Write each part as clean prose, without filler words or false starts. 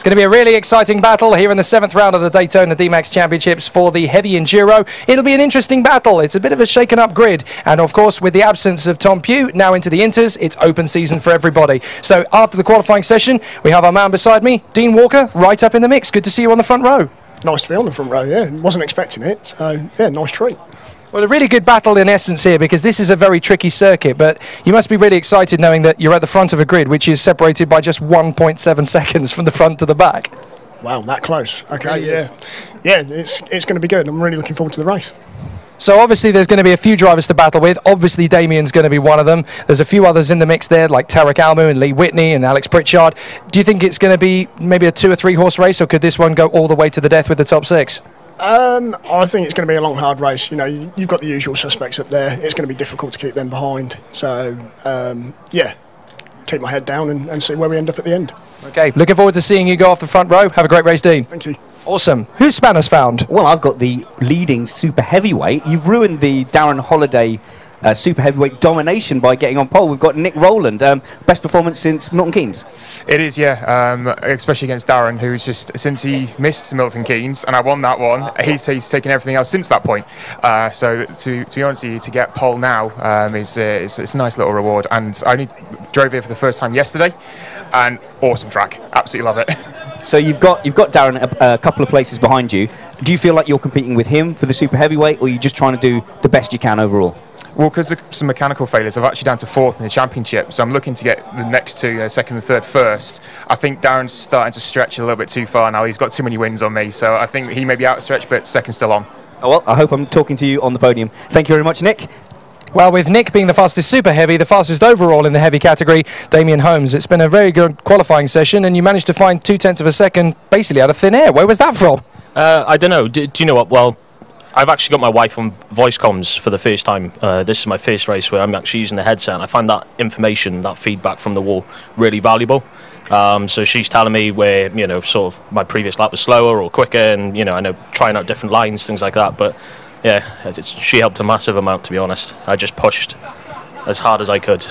going to be a really exciting battle here in the 7th round of the Daytona DMAX Championships for the heavy enduro. It'll be an interesting battle. It's a bit of a shaken up grid. And of course, with the absence of Tom Pugh now into the Inters, it's open season for everybody. So after the qualifying session, we have our man beside me, Dean Walker, right up in the mix. Good to see you on the front row. Nice to be on the front row, yeah. Wasn't expecting it, so yeah, nice treat. Well, a really good battle in essence here, because this is a very tricky circuit, but you must be really excited knowing that you're at the front of a grid which is separated by just 1.7 seconds from the front to the back. Wow, that close. Okay, It yeah. Yeah, it's going to be good. I'm really looking forward to the race. So obviously there's going to be a few drivers to battle with. Obviously Damien's going to be one of them. There's a few others in the mix there, like Tarek Almu and Lee Whitney and Alex Pritchard. Do you think it's going to be maybe a 2 or 3 horse race, or could this one go all the way to the death with the top 6? I think it's going to be a long, hard race. You know, you've got the usual suspects up there. It's going to be difficult to keep them behind. So, yeah, keep my head down and see where we end up at the end. Okay, looking forward to seeing you go off the front row. Have a great race, Dean. Thank you. Awesome. Who's Spanners found? Well, I've got the leading super heavyweight. You've ruined the Darren Holiday super heavyweight domination by getting on pole. We've got Nick Rowland, best performance since Milton Keynes. It is, yeah, especially against Darren, who's just, since he missed Milton Keynes and I won that one, he's taken everything else since that point. So to be honest with you, to get pole now is a nice little reward. And I only drove here for the first time yesterday, and awesome track, absolutely love it. So you've got Darren a couple of places behind you. Do you feel like you're competing with him for the super heavyweight, or are you just trying to do the best you can overall? Well, because of some mechanical failures, I'm actually down to 4th in the championship, so I'm looking to get the next 2, second and third, first. I think Darren's starting to stretch a little bit too far now. He's got too many wins on me, so I think he may be outstretched, but second still on. Oh, well, I hope I'm talking to you on the podium. Thank you very much, Nick. Well, with Nick being the fastest super heavy, the fastest overall in the heavy category, Damien Holmes, it's been a very good qualifying session, and you managed to find 0.2 of a second basically out of thin air. Where was that from? I don't know. Do you know what? Well, I've actually got my wife on voice comms for the first time. This is my first race where I'm actually using the headset, and I find that information, that feedback from the wall, really valuable. So she's telling me where, you know, sort of my previous lap was slower or quicker, and, you know, I know trying out different lines, things like that. But yeah, she helped a massive amount, to be honest. I just pushed as hard as I could.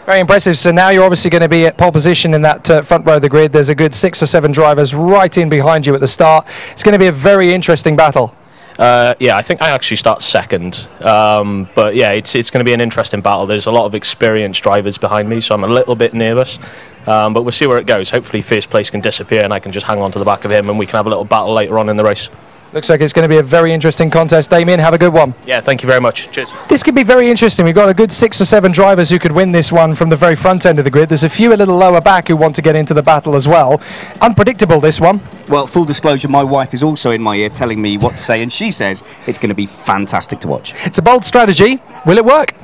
Very impressive. So now you're obviously going to be at pole position in that front row of the grid. There's a good 6 or 7 drivers right in behind you at the start. It's going to be a very interesting battle. Yeah, I think I actually start second. But yeah, it's going to be an interesting battle. There's a lot of experienced drivers behind me, so I'm a little bit nervous. But we'll see where it goes. Hopefully first place can disappear and I can just hang on to the back of him, and we can have a little battle later on in the race. Looks like it's going to be a very interesting contest, Damien. Have a good one. Yeah, thank you very much. Cheers. This could be very interesting. We've got a good 6 or 7 drivers who could win this one from the very front end of the grid. There's a few a little lower back who want to get into the battle as well. Unpredictable, this one. Well, full disclosure, my wife is also in my ear telling me what to say, and she says it's going to be fantastic to watch. It's a bold strategy. Will it work?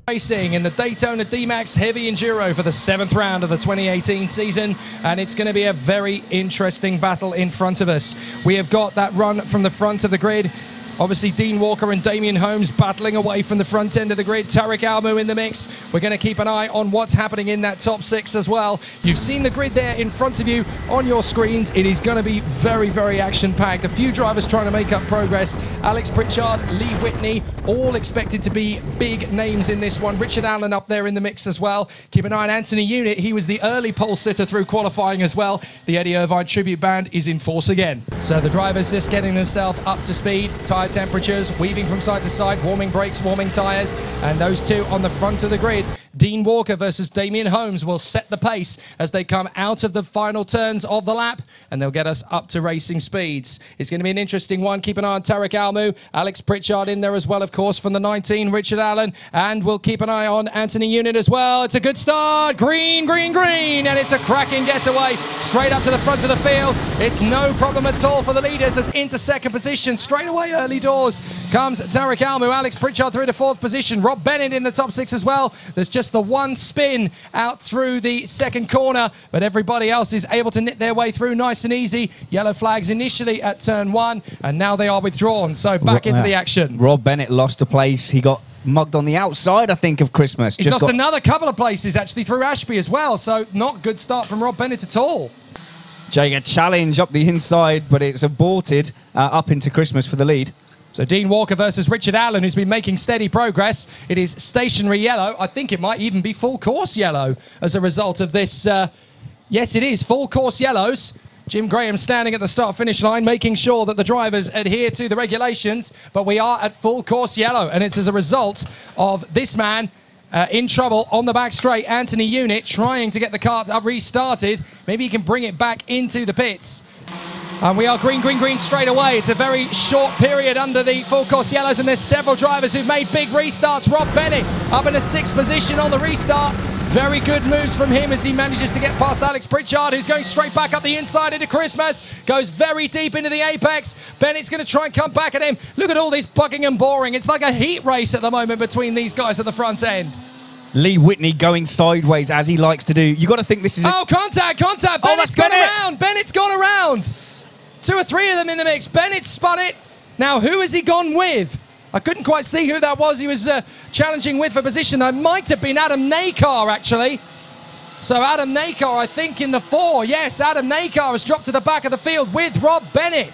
Racing in the Daytona DMAX Heavy Enduro for the 7th round of the 2018 season, and it's going to be a very interesting battle in front of us. We have got that run from the front of the grid. Obviously, Dean Walker and Damien Holmes battling away from the front end of the grid. Tarek Almu in the mix. We're going to keep an eye on what's happening in that top 6 as well. You've seen the grid there in front of you on your screens. It is going to be very, very action-packed. A few drivers trying to make up progress. Alex Pritchard, Lee Whitney, all expected to be big names in this one. Richard Allen up there in the mix as well. Keep an eye on Anthony Unit. He was the early pole sitter through qualifying as well. The Eddie Irvine tribute band is in force again. So the drivers just getting themselves up to speed. Tire temperatures, weaving from side to side, warming brakes, warming tyres, and those two on the front of the grid. Dean Walker versus Damien Holmes will set the pace as they come out of the final turns of the lap, and they'll get us up to racing speeds. It's going to be an interesting one. Keep an eye on Tarek Almu, Alex Pritchard in there as well, of course, from the 19, Richard Allen, and we'll keep an eye on Anthony Unit as well. It's a good start. Green, green, green, and it's a cracking getaway straight up to the front of the field. It's no problem at all for the leaders as into second position. Straight away early doors comes Tarek Almu, Alex Pritchard through to 4th position, Rob Bennett in the top 6 as well. There's just the one spin out through the second corner, but everybody else is able to knit their way through nice and easy. Yellow flags initially at turn 1, and now they are withdrawn, so back into the action. Rob Bennett lost a place. He got mugged on the outside, I think, of Christmas. He's lost another couple of places, actually, through Ashby as well, so not good start from Rob Bennett at all. Jake, a challenge up the inside, but it's aborted up into Christmas for the lead. So Dean Walker versus Richard Allen, who's been making steady progress. It is stationary yellow. I think it might even be full course yellow as a result of this Yes, it is. Full course yellows. Jim Graham standing at the start-finish line, making sure that the drivers adhere to the regulations. But we are at full course yellow, and it's as a result of this man in trouble on the back straight, Anthony Unit, trying to get the car restarted. Maybe he can bring it back into the pits. And we are green, green, green straight away. It's a very short period under the full course yellows, and there's several drivers who've made big restarts. Rob Bennett up in a 6th position on the restart. Very good moves from him as he manages to get past Alex Pritchard, who's going straight back up the inside into Christmas. Goes very deep into the apex. Bennett's going to try and come back at him. Look at all this bucking and boring. It's like a heat race at the moment between these guys at the front end. Lee Whitney going sideways as he likes to do. You got to think this is. Oh, contact! Bennett's gone around. Bennett's gone around. 2 or 3 of them in the mix. Bennett spun it. Now, who has he gone with? I couldn't quite see who that was he was challenging with for position. It might have been Adam Nakar, actually. So Adam Nakar, I think, in the 4. Yes, Adam Nakar has dropped to the back of the field with Rob Bennett.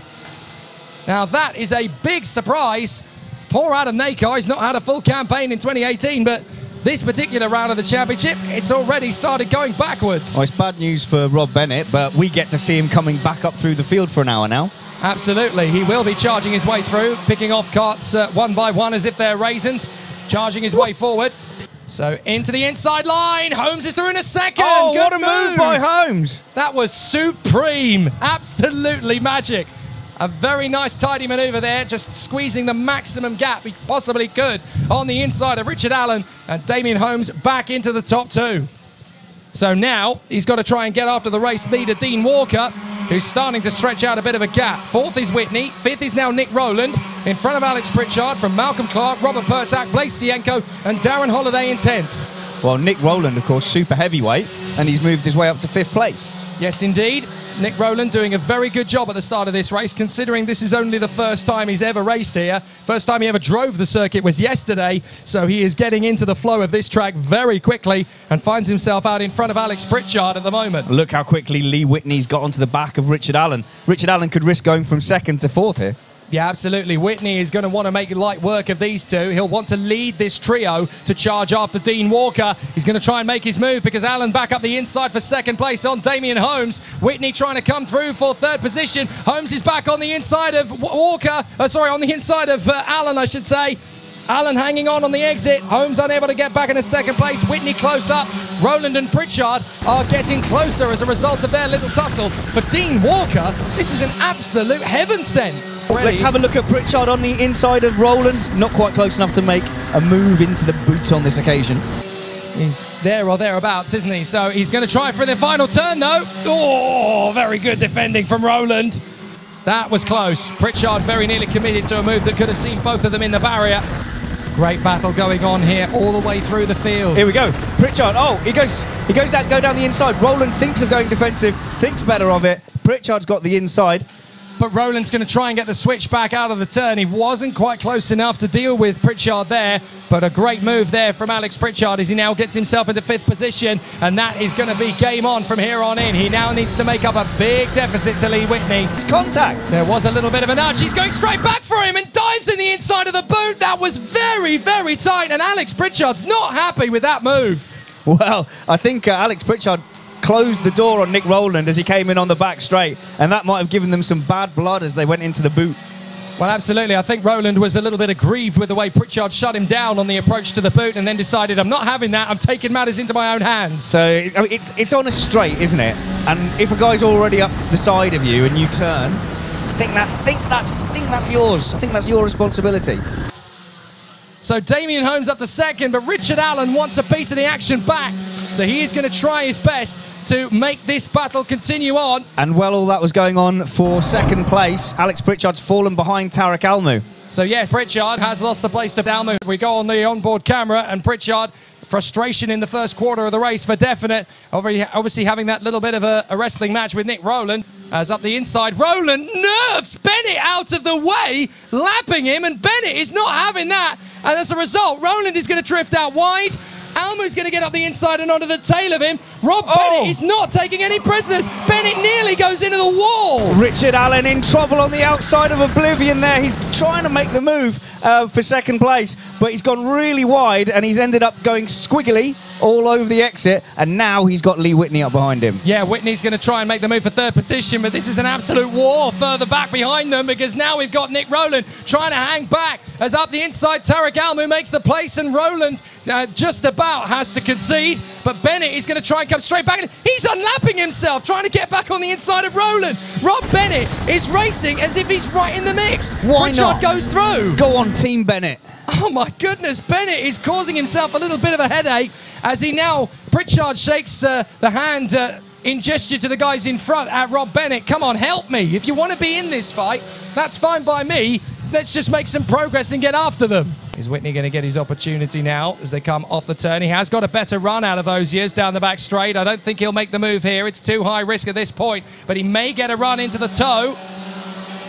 Now, that is a big surprise. Poor Adam Nakar. He's not had a full campaign in 2018, but this particular round of the championship, it's already started going backwards. Well, it's bad news for Rob Bennett, but we get to see him coming back up through the field for an hour now. Absolutely. He will be charging his way through, picking off carts one by one as if they're raisins, charging his way forward. So into the inside line. Holmes is through in a second. Oh, good what a move by Holmes. That was supreme. Absolutely magic. A very nice tidy manoeuvre there, just squeezing the maximum gap he possibly could on the inside of Richard Allen, and Damien Holmes back into the top 2. So now he's got to try and get after the race leader, Dean Walker, who's starting to stretch out a bit of a gap. 4th is Whitney. 5th is now Nick Rowland. In front of Alex Pritchard from Malcolm Clark, Robert Pertak, Blaise Sienko, and Darren Holiday in 10th. Well, Nick Rowland, of course, super heavyweight, and he's moved his way up to 5th place. Yes, indeed. Nick Rowland doing a very good job at the start of this race, considering this is only the first time he's ever raced here. First time he ever drove the circuit was yesterday, so he is getting into the flow of this track very quickly and finds himself out in front of Alex Pritchard at the moment. Look how quickly Lee Whitney's got onto the back of Richard Allen. Richard Allen could risk going from 2nd to 4th here. Yeah, absolutely. Whitney is going to want to make light work of these two. He'll want to lead this trio to charge after Dean Walker. He's going to try and make his move because Allen back up the inside for 2nd place on Damien Holmes. Whitney trying to come through for 3rd position. Holmes is back on the inside of Walker. On the inside of Allen, I should say. Allen hanging on the exit. Holmes unable to get back into 2nd place. Whitney close up. Rowland and Pritchard are getting closer as a result of their little tussle. For Dean Walker, this is an absolute heaven sent. Let's have a look at Pritchard on the inside of Rowland. Not quite close enough to make a move into the boot on this occasion. He's there or thereabouts, isn't he? So he's going to try for the final turn, though. Oh, very good defending from Rowland. That was close. Pritchard very nearly committed to a move that could have seen both of them in the barrier. Great battle going on here all the way through the field. Here we go. Pritchard. Oh, he goes down the inside. Rowland thinks of going defensive, thinks better of it. Pritchard's got the inside. But Rowland's going to try and get the switch back out of the turn. He wasn't quite close enough to deal with Pritchard there, but a great move there from Alex Pritchard as he now gets himself into 5th position, and that is going to be game on from here on in. He now needs to make up a big deficit to Lee Whitney. It's contact. There was a little bit of a nudge. He's going straight back for him and dives in the inside of the boot. That was very, very tight, and Alex Pritchard's not happy with that move. Well, I think Alex Pritchard closed the door on Nick Rowland as he came in on the back straight, and that might have given them some bad blood as they went into the boot. Well, absolutely. I think Rowland was a little bit aggrieved with the way Pritchard shut him down on the approach to the boot and then decided, I'm not having that, I'm taking matters into my own hands. So I mean, it's on a straight, isn't it? And if a guy's already up the side of you and you turn, I think that's yours. I think that's your responsibility. So Damien Holmes up to 2nd, but Richard Allen wants a piece of the action back. So he is going to try his best to make this battle continue on. And while all that was going on for 2nd place, Alex Pritchard's fallen behind Tarek Almu. So yes, Pritchard has lost the place to Almu. We go on the onboard camera, and Pritchard, frustration in the first quarter of the race for definite. Obviously having that little bit of a wrestling match with Nick Rowland. As up the inside, Rowland nerves Bennett out of the way, lapping him, and Bennett is not having that. And as a result, Rowland is going to drift out wide. Almu's going to get up the inside and onto the tail of him. Rob Bennett is not taking any prisoners. Bennett nearly goes into the wall. Richard Allen in trouble on the outside of Oblivion there. He's trying to make the move for second place, but he's gone really wide and he's ended up going squiggly all over the exit, and now he's got Lee Whitney up behind him. Yeah, Whitney's going to try and make the move for third position, but this is an absolute war further back behind them, because now we've got Nick Rowland trying to hang back as up the inside Tarek Almu makes the place, and Rowland just about has to concede, but Bennett is going to try and come straight back. He's unlapping himself, trying to get back on the inside of Rowland. Rob Bennett is racing as if he's right in the mix. Why Pritchard not? goes through. Go on, Team Bennett. Oh my goodness, Bennett is causing himself a little bit of a headache as he now, Pritchard shakes the hand in gesture to the guys in front at Rob Bennett. Come on, help me. If you want to be in this fight, that's fine by me. Let's just make some progress and get after them. Is Whitney going to get his opportunity now as they come off the turn? He has got a better run out of those years down the back straight. I don't think he'll make the move here. It's too high risk at this point, but he may get a run into the toe.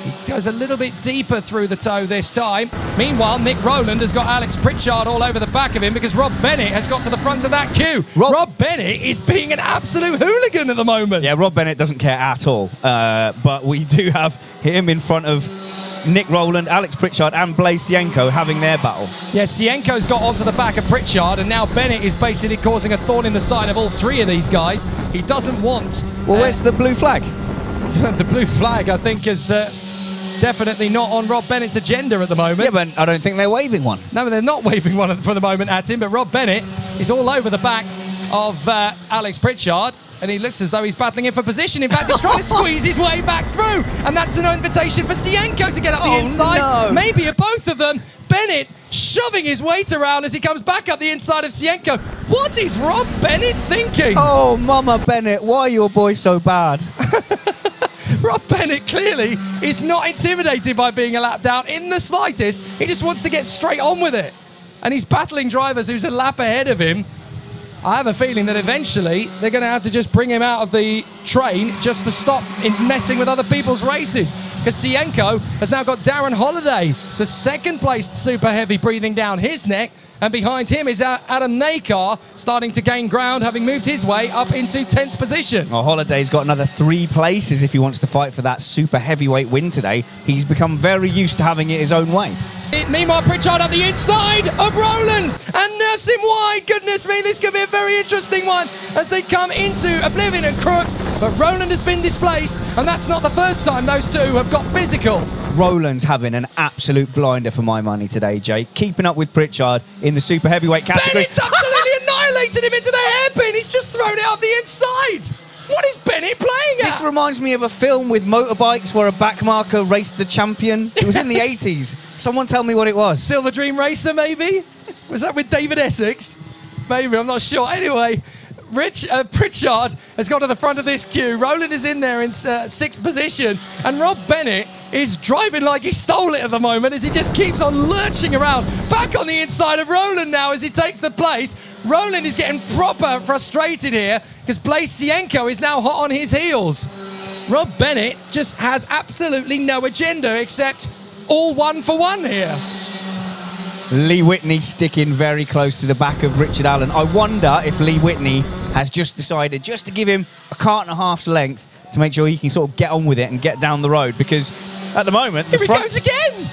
He goes a little bit deeper through the toe this time. Meanwhile, Nick Rowland has got Alex Pritchard all over the back of him because Rob Bennett has got to the front of that queue. Rob Bennett is being an absolute hooligan at the moment. Yeah, Rob Bennett doesn't care at all, but we do have him in front of Nick Rowland, Alex Pritchard and Blaise Sienko having their battle. Yeah, Sienko's got onto the back of Pritchard, and now Bennett is basically causing a thorn in the side of all three of these guys. He doesn't want... Well, where's the blue flag? The blue flag, I think, is definitely not on Rob Bennett's agenda at the moment. Yeah, but I don't think they're waving one. No, they're not waving one for the moment at him, but Rob Bennett is all over the back of Alex Pritchard, and he looks as though he's battling him for position. In fact, he's trying to squeeze his way back through, and that's an invitation for Sienko to get up the inside. No. Maybe at both of them. Bennett shoving his weight around as he comes back up the inside of Sienko. What is Rob Bennett thinking? Oh, Mama Bennett, why are your boys so bad? Rob Bennett clearly is not intimidated by being a lap down in the slightest. He just wants to get straight on with it. And he's battling drivers who's a lap ahead of him. I have a feeling that eventually they're going to have to just bring him out of the train just to stop in messing with other people's races. Because Sienko has now got Darren Holiday, the second-placed super heavy, breathing down his neck. And behind him is Adam Nakar, starting to gain ground, having moved his way up into 10th position. Well, Holiday's got another 3 places if he wants to fight for that super heavyweight win today. He's become very used to having it his own way. Meanwhile, Pritchard on the inside of Rowland and nerfs him wide. Goodness me, this could be a very interesting one as they come into Oblivion and Crook. But Rowland has been displaced, and that's not the first time those two have got physical. Rowland's having an absolute blinder for my money today, Jake. Keeping up with Pritchard in the super heavyweight category. Bennett's absolutely annihilated him into the hairpin. He's just thrown it up the inside. What is Bennett playing at? This reminds me of a film with motorbikes where a backmarker raced the champion. It was in the 80s. Someone tell me what it was. Silver Dream Racer, maybe? Was that with David Essex? Maybe, I'm not sure. Anyway, Pritchard has got to the front of this queue. Rowland is in there in 6th position. And Rob Bennett is driving like he stole it at the moment as he just keeps on lurching around. Back on the inside of Rowland now as he takes the place. Rowland is getting proper frustrated here because Blaise Sienko is now hot on his heels. Rob Bennett just has absolutely no agenda except all 1 for 1 here. Lee Whitney sticking very close to the back of Richard Allen. I wonder if Lee Whitney has just decided just to give him a cart and a half's length to make sure he can sort of get on with it and get down the road, because at the moment... Here he goes again!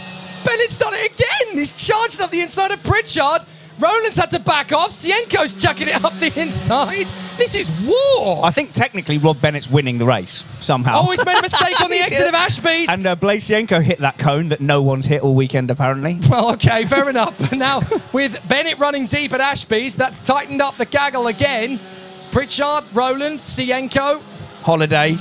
Bennett's done it again! He's charged up the inside of Pritchard. Rowland's had to back off. Sienko's chucking it up the inside. This is war. I think technically Rob Bennett's winning the race somehow. Oh, he's made a mistake on the exit of Ashby's. And Blaise Sienko hit that cone that no one's hit all weekend, apparently. Well, OK, fair enough. But now, with Bennett running deep at Ashby's, that's tightened up the gaggle again. Pritchard, Rowland, Sienko. Holiday.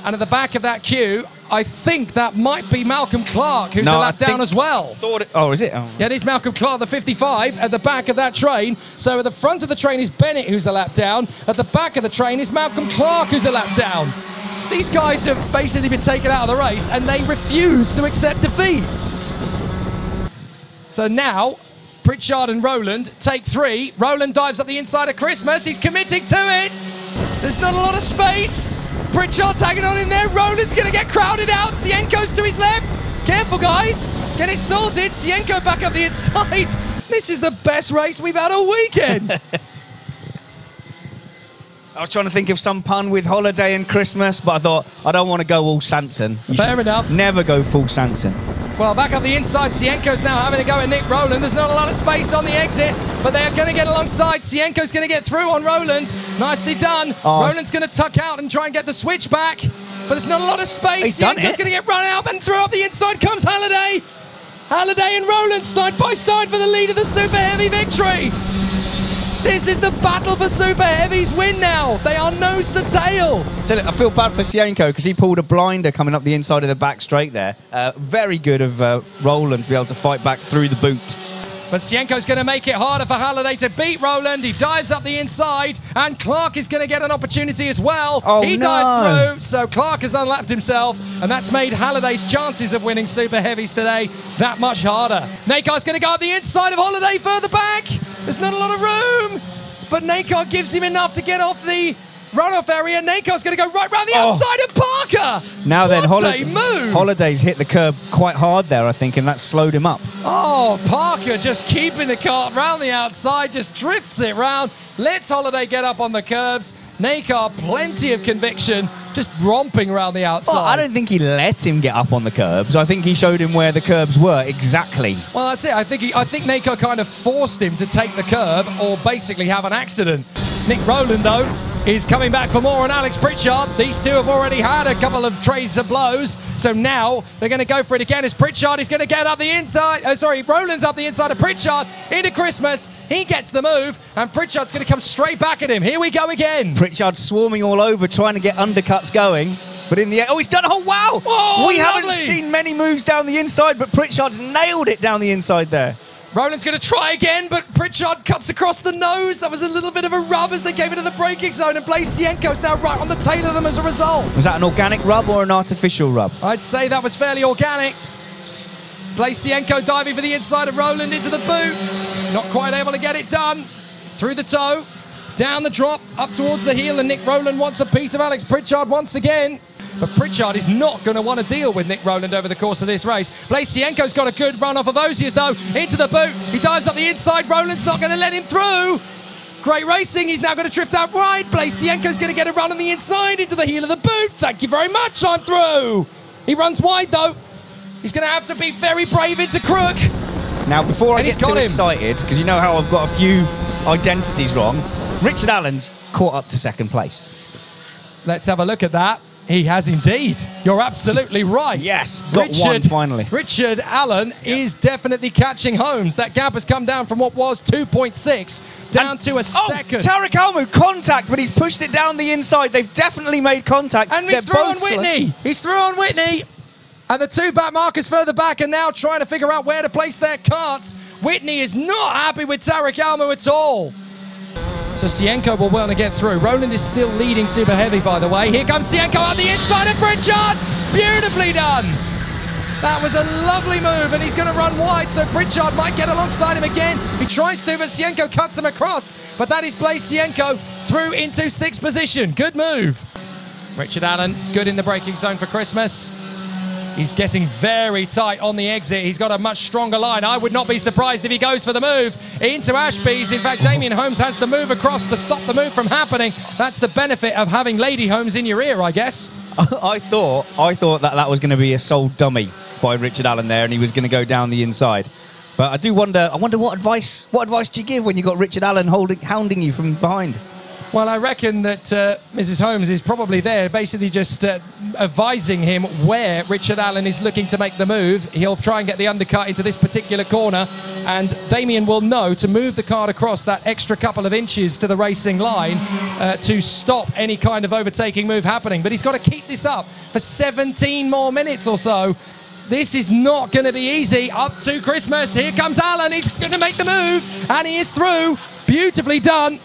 And at the back of that queue, I think that might be Malcolm Clark, who's a lap down as well. Oh, is it? Oh. Yeah, it is Malcolm Clark, the 55, at the back of that train. So at the front of the train is Bennett, who's a lap down. At the back of the train is Malcolm Clark, who's a lap down. These guys have basically been taken out of the race, and they refuse to accept defeat. So now, Pritchard and Rowland take 3. Rowland dives up the inside of Christmas. He's committing to it. There's not a lot of space. Pritchard's hanging on in there. Rowland's going to get crowded out. Sienko's to his left. Careful, guys. Get it sorted. Sienko back up the inside. This is the best race we've had all weekend. I was trying to think of some pun with holiday and Christmas, but I thought, I don't want to go all Sanson. Fair enough. Never go full Sanson. Well, back up the inside, Sienko's now having a go at Nick Rowland. There's not a lot of space on the exit, but they are going to get alongside. Sienko's going to get through on Rowland. Nicely done. Rowland's going to tuck out and try and get the switch back, but there's not a lot of space. Sienko's going to get run out, and through up the inside comes Halliday. Halliday and Rowland side by side for the lead of the Super Heavy victory. This is the battle for Super Heavy's win now. They are nose to tail. I feel bad for Sienko because he pulled a blinder coming up the inside of the back straight there. Very good of Rowland to be able to fight back through the boot. But Sienko's going to make it harder for Halliday to beat Rowland. He dives up the inside, and Clark is going to get an opportunity as well. He dives through, so Clark has unlapped himself, and that's made Halliday's chances of winning Super Heavies today that much harder. Nakar's going to go up the inside of Holiday further back. There's not a lot of room, but Nakar gives him enough to get off the runoff area. Nakar's going to go right round the outside of Parker. Now then, what a move. Holiday's hit the curb quite hard there, I think, and that slowed him up. Oh, Parker just keeping the cart round the outside, just drifts it round, lets Holiday get up on the curbs. Nakar, plenty of conviction, just romping around the outside. Well, I don't think he let him get up on the curbs. I think he showed him where the curbs were exactly. Well, that's it. I think Nakar kind of forced him to take the curb or basically have an accident. Nick Rowland, though, is coming back for more on Alex Pritchard. These two have already had a couple of trades of blows, so now they're going to go for it again as Pritchard is going to get up the inside. Rowland's up the inside of Pritchard into Christmas. He gets the move, and Pritchard's going to come straight back at him. Here we go again. Pritchard swarming all over, trying to get undercuts going. But in the end, he's done, wow! Oh, we haven't seen many moves down the inside, but Pritchard's nailed it down the inside there. Rowland's going to try again, but Pritchard cuts across the nose. That was a little bit of a rub as they gave it to the braking zone, and Blaise Sienko's now right on the tail of them as a result. Was that an organic rub or an artificial rub? I'd say that was fairly organic. Blaise Sienko diving for the inside of Rowland into the boot. Not quite able to get it done. Through the toe, down the drop, up towards the heel, and Nick Rowland wants a piece of Alex Pritchard once again. But Pritchard is not going to want to deal with Nick Rowland over the course of this race. Blaise Sienko's got a good run off of Osiers, though, into the boot. He dives up the inside. Rowland's not going to let him through. Great racing. He's now going to drift out right. Blaise Sienko's going to get a run on the inside into the heel of the boot. Thank you very much. I'm through. He runs wide, though. He's going to have to be very brave into Crook. Now, before I get too excited, because you know how I've got a few identities wrong, Richard Allen's caught up to second place. Let's have a look at that. He has indeed. You're absolutely right. Yes, got one finally. Richard Allen is definitely catching Holmes. That gap has come down from what was 2.6 down to a second. Tarek Almu, contact, but he's pushed it down the inside. They've definitely made contact. And he's through on Whitney. He's through on Whitney. And the two backmarkers further back are now trying to figure out where to place their carts. Whitney is not happy with Tarek Almu at all. So Sienko will want to get through. Rowland is still leading Super Heavy, by the way. Here comes Sienko on the inside of Pritchard. Beautifully done. That was a lovely move, and he's going to run wide, so Pritchard might get alongside him again. He tries to, but Sienko cuts him across. But that is Blaise Sienko through into sixth position. Good move. Richard Allen, good in the braking zone for Christmas. He's getting very tight on the exit. He's got a much stronger line. I would not be surprised if he goes for the move into Ashby's. In fact, Damien Holmes has to move across to stop the move from happening. That's the benefit of having Lady Holmes in your ear, I guess. I thought that was going to be a sold dummy by Richard Allen there, and he was going to go down the inside. But I do wonder. I wonder what advice do you give when you got Richard Allen hounding you from behind? Well, I reckon that Mrs. Holmes is probably there, basically just advising him where Richard Allen is looking to make the move. He'll try and get the undercut into this particular corner, and Damien will know to move the cart across that extra couple of inches to the racing line to stop any kind of overtaking move happening. But he's got to keep this up for 17 more minutes or so. This is not going to be easy. Up to Christmas. Here comes Allen. He's going to make the move, and he is through. Beautifully done.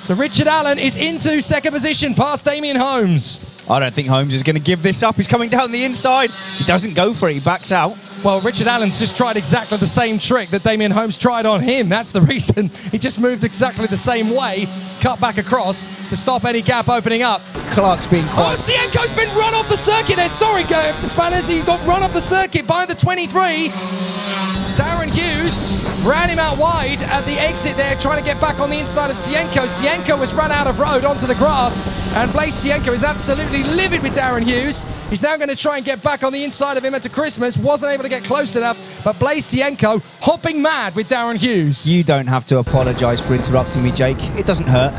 So Richard Allen is into second position past Damien Holmes. I don't think Holmes is going to give this up. He's coming down the inside. He doesn't go for it. He backs out. Well, Richard Allen's just tried exactly the same trick that Damien Holmes tried on him. That's the reason. He just moved exactly the same way, cut back across to stop any gap opening up. Clark's been quite... Oh, Sienko's been run off the circuit there. Sorry, Spanners. He got run off the circuit by the 23. Darren Hughes ran him out wide at the exit there, trying to get back on the inside of Sienko. Sienko was run out of road onto the grass, and Blaise Sienko is absolutely livid with Darren Hughes. He's now going to try and get back on the inside of him at Christmas. Wasn't able to get close enough, but Blaise Sienko hopping mad with Darren Hughes. You don't have to apologise for interrupting me, Jake. It doesn't hurt.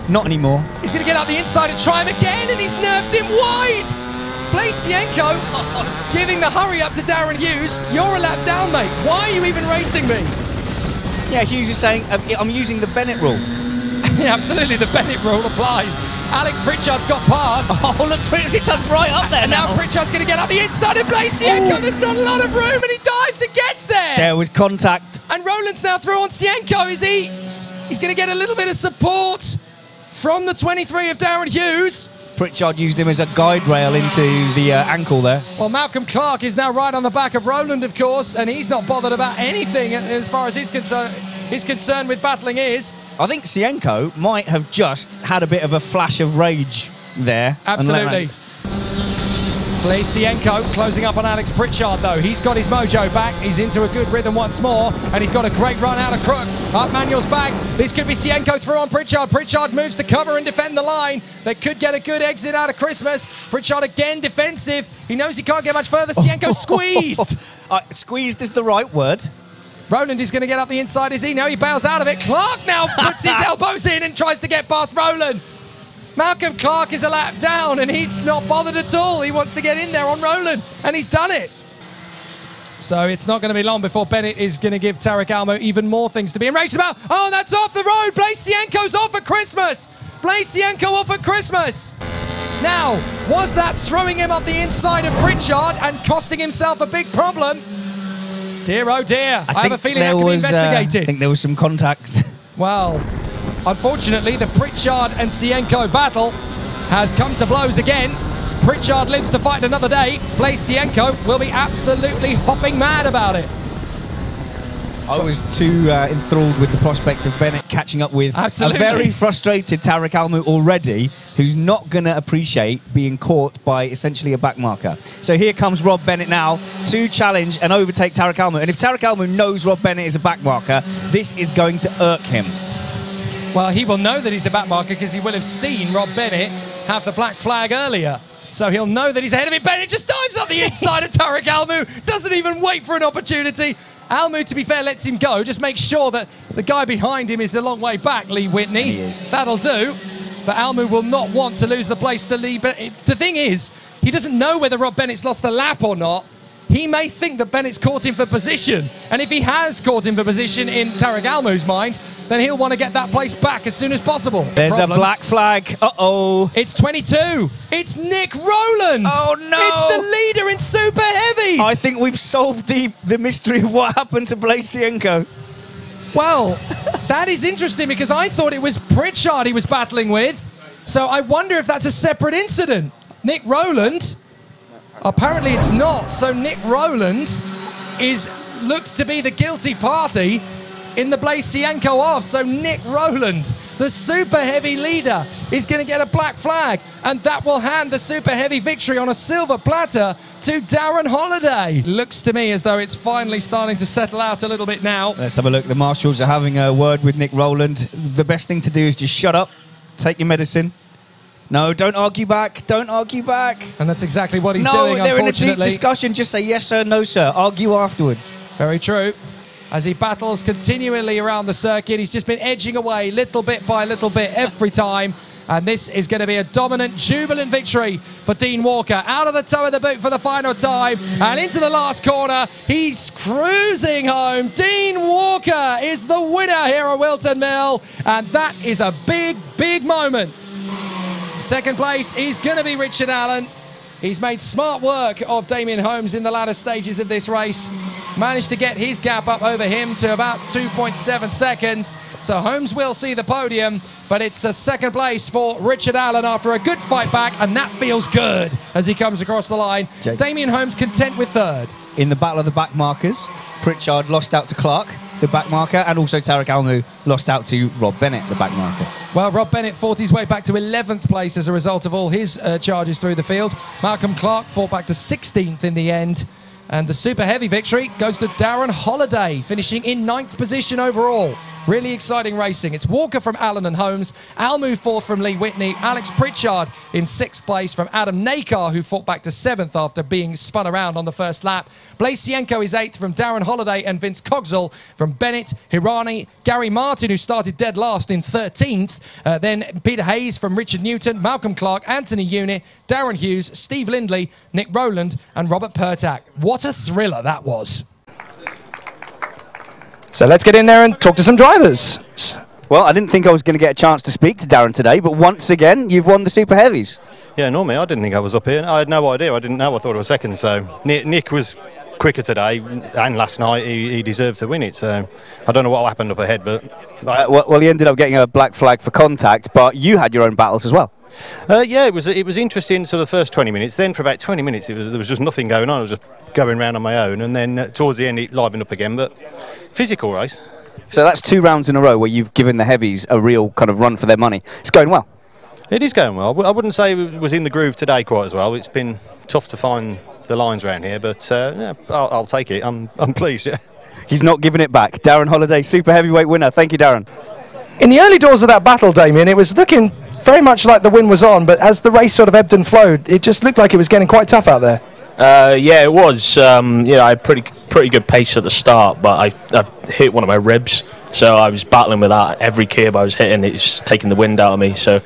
Not anymore. He's going to get out the inside and try him again, and he's nerfed him wide. Blaise Sienko giving the hurry up to Darren Hughes. You're a lap down, mate. Why are you even racing me? Yeah, Hughes is saying, I'm using the Bennett rule. Yeah, absolutely, the Bennett rule applies. Alex Pritchard's got past. Oh, look, Pritchard's right up there and now Pritchard's going to get out the inside of Blaise Sienko. There's not a lot of room, and he dives and gets there. There was contact. And Roland's now through on Sienko, is he? He's going to get a little bit of support from the 23 of Darren Hughes. Pritchard used him as a guide rail into the ankle there. Well, Malcolm Clark is now right on the back of Roland, of course, and he's not bothered about anything as far as his concern with battling is. I think Sienko might have just had a bit of a flash of rage there. Absolutely. Blaise Sienko closing up on Alex Pritchard, though. He's got his mojo back. He's into a good rhythm once more, and he's got a great run out of Crook. Up Manuel's back. This could be Sienko through on Pritchard. Pritchard moves to cover and defend the line. They could get a good exit out of Christmas. Pritchard again defensive. He knows he can't get much further. Sienko squeezed. Squeezed is the right word. Roland is going to get up the inside, is he? No, he bails out of it. Clark now puts his elbows in and tries to get past Roland. Malcolm Clark is a lap down, and he's not bothered at all. He wants to get in there on Roland, and he's done it. So it's not going to be long before Bennett is going to give Tarek Almo even more things to be enraged about. Oh, that's off the road. Blaise Sienko's off at Christmas. Blaise Sienko off at Christmas. Now, was that throwing him up the inside of Pritchard and costing himself a big problem? Dear, oh dear. I have a feeling that can be investigated. I think there was some contact. Well, unfortunately, the Pritchard and Sienko battle has come to blows again. Pritchard lives to fight another day. Blaise Sienko will be absolutely hopping mad about it. I was too enthralled with the prospect of Bennett catching up with a very frustrated Tarek Almu already, who's not going to appreciate being caught by essentially a backmarker. So here comes Rob Bennett now to challenge and overtake Tarek Almu. And if Tarek Almu knows Rob Bennett is a backmarker, this is going to irk him. Well, he will know that he's a backmarker because he will have seen Rob Bennett have the black flag earlier. So he'll know that he's ahead of it. Bennett just dives up the inside of Tarek Almu, doesn't even wait for an opportunity. Almu, to be fair, lets him go. Just make sure that the guy behind him is a long way back, Lee Whitney. He is. That'll do. But Almu will not want to lose the place to Lee. But the thing is, he doesn't know whether Rob Bennett's lost a lap or not. He may think that Bennett's caught him for position. And if he has caught him for position in Tarek Almu's mind, then he'll want to get that place back as soon as possible. There's a black flag. Uh-oh. It's 22. It's Nick Rowland. Oh, no. It's the leader in Super Heavies. I think we've solved the mystery of what happened to Blaise Sienko. Well, that is interesting because I thought it was Pritchard he was battling with. So I wonder if that's a separate incident. Nick Rowland, apparently it's not. So Nick Rowland is looked to be the guilty party in the Blaise Sienko off. So Nick Rowland, the super heavy leader, is going to get a black flag, and that will hand the super heavy victory on a silver platter to Darren Holiday. Looks to me as though it's finally starting to settle out a little bit now. Let's have a look. The marshals are having a word with Nick Rowland. The best thing to do is just shut up, take your medicine. No, don't argue back. Don't argue back. And that's exactly what he's doing, they're unfortunately. in a deep discussion. Just say yes, sir, no, sir. Argue afterwards. Very true. As he battles continually around the circuit, he's just been edging away little bit by little bit every time. And this is going to be a dominant, jubilant victory for Dean Walker. Out of the toe of the boot for the final time. And into the last corner, he's cruising home. Dean Walker is the winner here at Wilton Mill. And that is a big, big moment. Second place is going to be Richard Allen. He's made smart work of Damien Holmes in the latter stages of this race. Managed to get his gap up over him to about 2.7 seconds. So Holmes will see the podium, but it's a second place for Richard Allen after a good fight back, and that feels good as he comes across the line. Jake. Damien Holmes content with third. In the battle of the backmarkers, Pritchard lost out to Clark, the backmarker, and also Tarek Almu lost out to Rob Bennett, the backmarker. Well, Rob Bennett fought his way back to 11th place as a result of all his charges through the field. Malcolm Clark fought back to 16th in the end. And the super heavy victory goes to Darren Holiday, finishing in 9th position overall. Really exciting racing. It's Walker from Allen and Holmes. Al moved 4th from Lee Whitney. Alex Pritchard in 6th place from Adam Nakar, who fought back to 7th after being spun around on the first lap. Blaise Sienko is 8th from Darren Holiday and Vince Cogswell from Bennett, Hirani, Gary Martin, who started dead last in 13th. Then Peter Hayes from Richard Newton, Malcolm Clark, Anthony Unit, Darren Hughes, Steve Lindley, Nick Rowland and Robert Pertak. What a thriller that was. So let's get in there and talk to some drivers. Well, I didn't think I was going to get a chance to speak to Darren today, but once again, you've won the Super Heavies. Yeah, normally I didn't think I was up here. I had no idea. I didn't know. I thought I was second. So Nick was quicker today, and last night he deserved to win it. So I don't know what happened up ahead, but well, he ended up getting a black flag for contact, but you had your own battles as well. Yeah, it was interesting. Sort of the first 20 minutes. Then for about 20 minutes, there was just nothing going on. I was just going around on my own, and then towards the end it livened up again. But physical race. So that's 2 rounds in a row where you've given the heavies a real kind of run for their money. It's going well. It is going well. I wouldn't say it was in the groove today quite as well. It's been tough to find the lines around here, but yeah, I'll take it. I'm pleased. Yeah. He's not giving it back. Darren Holiday, super heavyweight winner. Thank you, Darren. In the early doors of that battle, Damien, it was looking very much like the win was on, but as the race sort of ebbed and flowed, it just looked like it was getting quite tough out there. Yeah, it was. I had pretty good pace at the start, but I hit one of my ribs, so I was battling with that. Every curb I was hitting, it was taking the wind out of me. So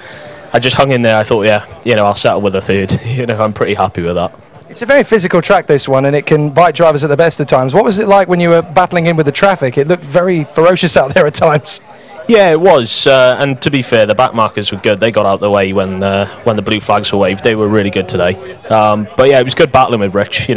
I just hung in there. I thought, yeah, I'll settle with a third. I'm pretty happy with that. It's a very physical track, this one, and it can bite drivers at the best of times. What was it like when you were battling in with the traffic? It looked very ferocious out there at times. Yeah, it was, and to be fair, the backmarkers were good. They got out of the way when the blue flags were waved. They were really good today. But yeah, it was good battling with Rich.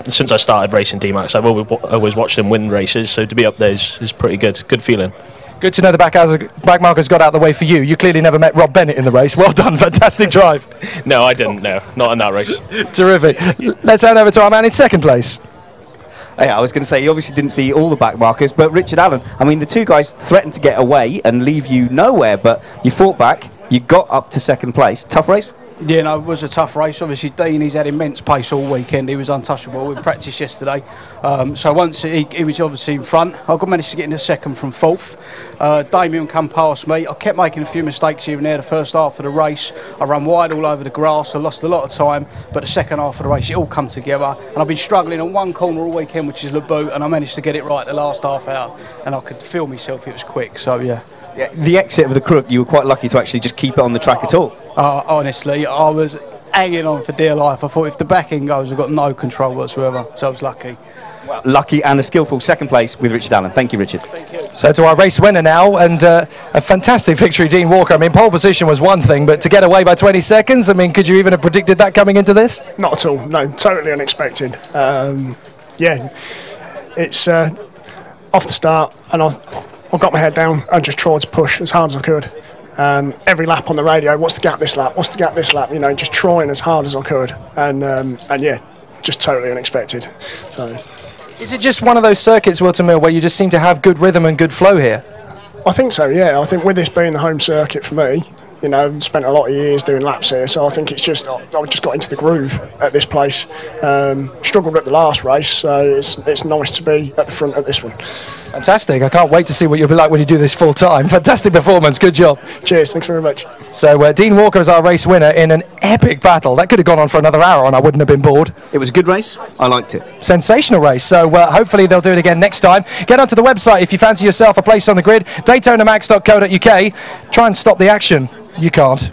Since I started racing DMAX, I've always watched him win races, so to be up there is pretty good. Good feeling. Good to know the backmarkers got out of the way for you. You clearly never met Rob Bennett in the race. Well done, fantastic drive. No, I didn't, no. Not in that race. Terrific. Let's hand over to our man in second place. Yeah, I was going to say, you obviously didn't see all the backmarkers, but Richard Allen, I mean, the two guys threatened to get away and leave you nowhere, but you fought back, you got up to second place. Tough race? Yeah, no, it was a tough race. Obviously, Dean, he's had immense pace all weekend. He was untouchable. We practiced yesterday. So once he was obviously in front, I managed to get into second from 4th. Damien come past me. I kept making a few mistakes here and there the first half of the race. I ran wide all over the grass. I lost a lot of time. But the second half of the race, it all come together. And I've been struggling on one corner all weekend, which is Le Boot, and I managed to get it right the last half hour. And I could feel myself. It was quick. So, yeah. Yeah, the exit of the crook, you were quite lucky to actually just keep it on the track at all. Honestly, I was hanging on for dear life. I thought if the back end goes, I've got no control whatsoever. So I was lucky. Well, lucky and a skillful second place with Richard Allen. Thank you, Richard. Thank you. So to our race winner now, and a fantastic victory, Dean Walker. I mean, pole position was one thing, but to get away by 20 seconds, I mean, could you even have predicted that coming into this? Not at all. No, totally unexpected. Yeah, it's off the start, and I got my head down and just tried to push as hard as I could. Every lap on the radio, what's the gap this lap? What's the gap this lap? Just trying as hard as I could, and yeah, just totally unexpected. So, is it just one of those circuits, Wilton Mill, where you just seem to have good rhythm and good flow here? I think so. Yeah, I think with this being the home circuit for me, spent a lot of years doing laps here, so I think it's just I just got into the groove at this place. Struggled at the last race, so it's nice to be at the front at this one. Fantastic. I can't wait to see what you'll be like when you do this full time. Fantastic performance. Good job. Cheers. Thanks very much. So Dean Walker is our race winner in an epic battle. That could have gone on for another hour and I wouldn't have been bored. It was a good race. I liked it. Sensational race. So hopefully they'll do it again next time. Get onto the website if you fancy yourself a place on the grid. DaytonaMax.co.uk. Try and stop the action. You can't.